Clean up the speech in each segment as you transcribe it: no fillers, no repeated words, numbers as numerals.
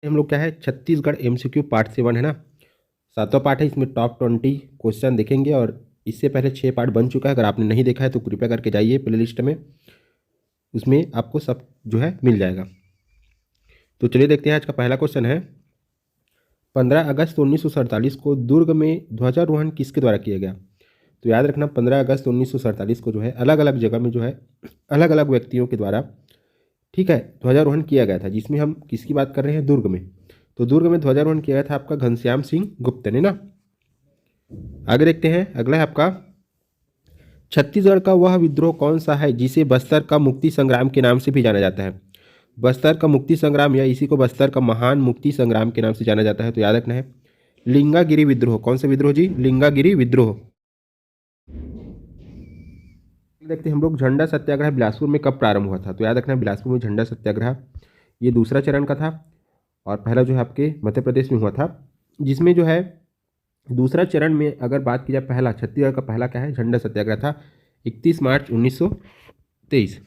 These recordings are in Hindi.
हम लोग क्या है, छत्तीसगढ़ एमसीक्यू पार्ट 7 है ना, सातवां पार्ट है। इसमें टॉप 20 क्वेश्चन देखेंगे और इससे पहले 6 पार्ट बन चुका है। अगर आपने नहीं देखा है तो कृपया करके जाइए प्ले लिस्ट में, उसमें आपको सब जो है मिल जाएगा। तो चलिए देखते हैं, आज का पहला क्वेश्चन है, 15 अगस्त 1947 को दुर्ग में ध्वजारोहण किसके द्वारा किया गया? तो याद रखना, 15 अगस्त 1947 को जो है अलग अलग जगह में जो है अलग अलग व्यक्तियों के द्वारा, ठीक है, ध्वजारोहण किया गया था। जिसमें हम किसकी बात कर रहे हैं? दुर्ग में। तो दुर्ग में ध्वजारोहण किया गया था आपका घनश्याम सिंह गुप्त ने ना। आगे देखते हैं, अगला है आपका, छत्तीसगढ़ का वह विद्रोह कौन सा है जिसे बस्तर का मुक्ति संग्राम के नाम से भी जाना जाता है? बस्तर का मुक्ति संग्राम या इसी को बस्तर का महान मुक्ति संग्राम के नाम से जाना जाता है। तो याद रखना है, लिंगागिरी विद्रोह। कौन सा विद्रोह जी? लिंगागिरी विद्रोह। देखते हैं हम लोग, झंडा सत्याग्रह बिलासपुर में कब प्रारंभ हुआ था? तो याद रखना है, बिलासपुर में झंडा सत्याग्रह ये दूसरा चरण का था और पहला जो है आपके मध्य प्रदेश में हुआ था। जिसमें जो है दूसरा चरण में अगर बात की जाए, पहला छत्तीसगढ़ का पहला क्या है, झंडा सत्याग्रह था 31 मार्च 1923।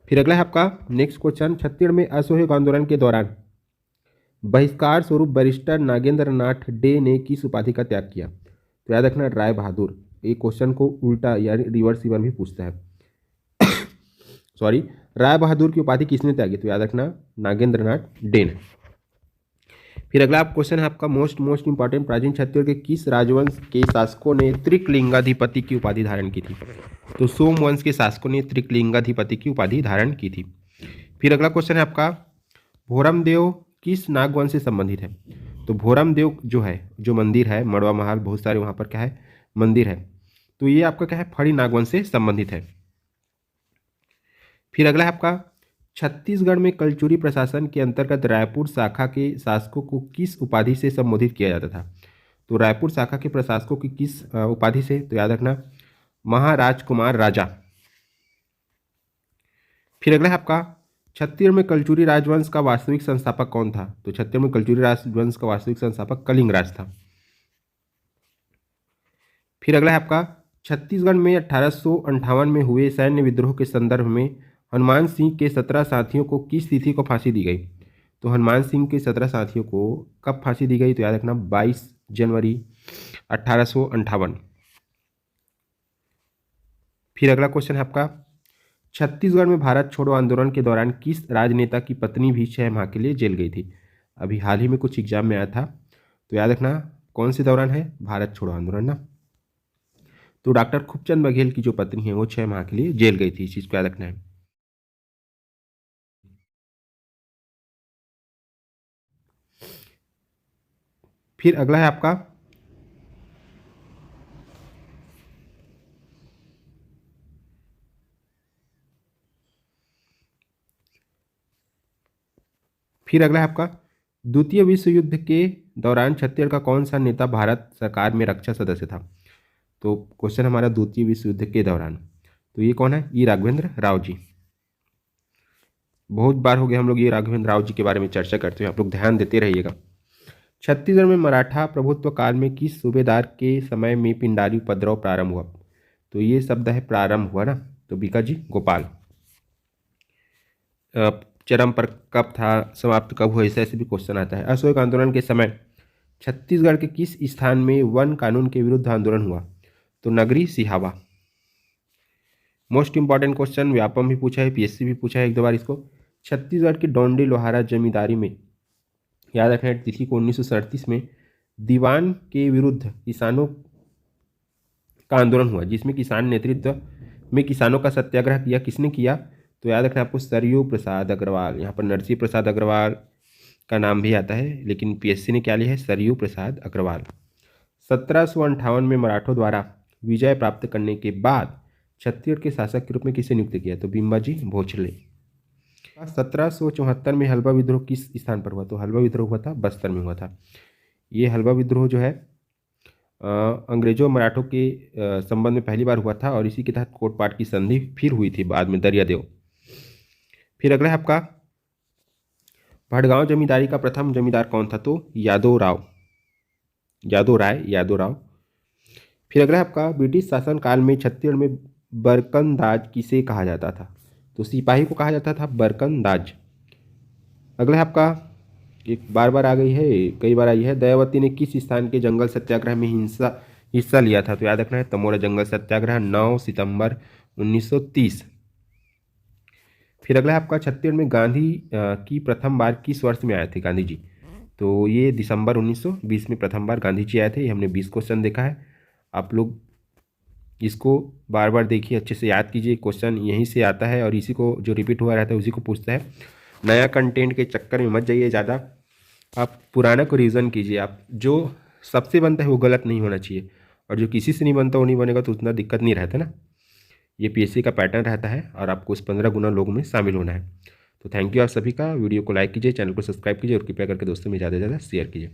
फिर अगला है आपका नेक्स्ट क्वेश्चन, छत्तीसगढ़ में असहयोग आंदोलन के दौरान बहिष्कार स्वरूप बैरिस्टर नागेंद्र नाथ डे ने किस उपाधि का त्याग किया? तो याद रखना, राय बहादुर। एक क्वेश्चन को उल्टा यानी रिवर्सिबल भी पूछता है। सॉरी, राय बहादुर की उपाधि किसने त्यागी? तो याद रखना, नागेंद्र नाथ डे ने। फिर अगला आप क्वेश्चन है आपका, मोस्ट इंपॉर्टेंट, प्राचीन छत्तीसगढ़ के किस राजवंश के शासकों ने त्रिकलिंगाधिपति की उपाधि धारण की थी? तो सोम वंश के शासकों ने त्रिकलिंगाधिपति की उपाधि धारण की थी। फिर अगला क्वेश्चन है आपका, भोरमदेव किस नागवंश से संबंधित है? तो भोरमदेव जो है, जो मंदिर है मड़वा महल, बहुत सारे वहाँ पर क्या है मंदिर है, तो ये आपका क्या है, फड़ी नागवंश से संबंधित है। फिर अगला है आपका, छत्तीसगढ़ में कलचुरी प्रशासन के अंतर्गत रायपुर शाखा के शासकों को किस उपाधि से संबोधित किया जाता था? तो रायपुर शाखा के प्रशासकों की किस उपाधि से? तो याद रखना, महाराजकुमार राजा। फिर अगला है आपका, छत्तीसगढ़ में कलचुरी राजवंश का वास्तविक संस्थापक कौन था? तो छत्तीसगढ़ में कलचुरी राजवंश का वास्तविक संस्थापक कलिंग राज था। फिर अगला है आपका, छत्तीसगढ़ में 1858 में हुए सैन्य विद्रोह के संदर्भ में हनुमान सिंह के 17 साथियों को किस तिथि को फांसी दी गई? तो हनुमान सिंह के 17 साथियों को कब फांसी दी गई? तो याद रखना, 22 जनवरी 1858। फिर अगला क्वेश्चन है आपका, छत्तीसगढ़ में भारत छोड़ो आंदोलन के दौरान किस राजनेता की पत्नी भी 6 माह के लिए जेल गई थी? अभी हाल ही में कुछ एग्जाम में आया था, तो याद रखना कौन से दौरान है, भारत छोड़ो आंदोलन ना। तो डॉक्टर खूबचंद बघेल की जो पत्नी है वो 6 माह के लिए जेल गई थी, इस चीज़ को याद रखना है। फिर अगला है आपका, फिर अगला है आपका, द्वितीय विश्व युद्ध के दौरान छत्तीसगढ़ का कौन सा नेता भारत सरकार में रक्षा सदस्य था? तो क्वेश्चन हमारा द्वितीय विश्व युद्ध के दौरान, तो ये कौन है? ई राघवेंद्र राव जी। बहुत बार हो गया हम लोग ये राघवेंद्र राव जी के बारे में चर्चा करते हैं, आप लोग ध्यान देते रहिएगा। छत्तीसगढ़ में मराठा प्रभुत्व काल में किस सूबेदार के समय में पिंडारी उपद्रव प्रारंभ हुआ? तो ये शब्द है प्रारंभ हुआ ना, तो बीकाजी गोपाल। चरम पर कब था, समाप्त कब हुआ, ऐसे ऐसे भी क्वेश्चन आता है। असहयोग आंदोलन के समय छत्तीसगढ़ के किस स्थान में वन कानून के विरुद्ध आंदोलन हुआ? तो नगरी Sihawa. Most important question, Vyapam भी पूछा है, पीएससी भी पूछा है एक दो बार इसको। छत्तीसगढ़ की डोंडी लोहारा जमींदारी में, याद रखना है तिथि को 1937 में दीवान के विरुद्ध किसानों का आंदोलन हुआ, जिसमें किसान नेतृत्व में किसानों का सत्याग्रह किया। किसने किया? तो याद रखना आपको, सरयू प्रसाद अग्रवाल। यहाँ पर नरसिंह प्रसाद अग्रवाल का नाम भी आता है, लेकिन पीएससी ने क्या लिया है, सरयू प्रसाद अग्रवाल। 1758 में मराठों द्वारा विजय प्राप्त करने के बाद छत्तीसगढ़ के शासक के रूप में किसे नियुक्त किया? तो बिम्बाजी भोसले। 1774 में हल्बा विद्रोह किस स्थान पर हुआ? तो हल्बा विद्रोह हुआ था बस्तर में हुआ था। ये हल्बा विद्रोह जो है अंग्रेजों मराठों के संबंध में पहली बार हुआ था और इसी के तहत कोटपाट की संधि फिर हुई थी बाद में, दरियादेव। फिर अगला है आपका, भड़गांव जमींदारी का प्रथम जमींदार कौन था? तो यादव राव, यादव राय, यादव राव। फिर अगला है आपका, ब्रिटिश शासन काल में छत्तीसगढ़ में बरकंदाज किसे कहा जाता था? तो सिपाही को कहा जाता था बरकंदाज। अगला है आपका, एक बार बार आ गई है, कई बार आई है। दयावती ने किस स्थान के जंगल सत्याग्रह में हिस्सा लिया था? तो याद रखना है तमोरा जंगल सत्याग्रह 9 सितंबर 1930। फिर अगला है आपका छत्तीसगढ़ में गांधी की प्रथम बार किस वर्ष में आए थे गांधी जी? तो ये दिसंबर 1920 में प्रथम बार गांधी जी आए थे। ये हमने 20 क्वेश्चन देखा है। आप लोग इसको बार बार देखिए, अच्छे से याद कीजिए, क्वेश्चन यहीं से आता है और इसी को जो रिपीट हुआ रहता है उसी को पूछता है। नया कंटेंट के चक्कर में मत जाइए ज़्यादा, आप पुराना को रिविज़न कीजिए। आप जो सबसे बनता है वो गलत नहीं होना चाहिए, और जो किसी से नहीं बनता वो नहीं बनेगा, तो उतना दिक्कत नहीं रहता ना। ये पीएससी का पैटर्न रहता है और आपको उस 15 गुना लोगों में शामिल होना है। तो थैंक यू आप सभी का। वीडियो को लाइक कीजिए, चैनल को सब्सक्राइब कीजिए और कृपया करके दोस्तों में ज़्यादा से ज़्यादा शेयर कीजिए।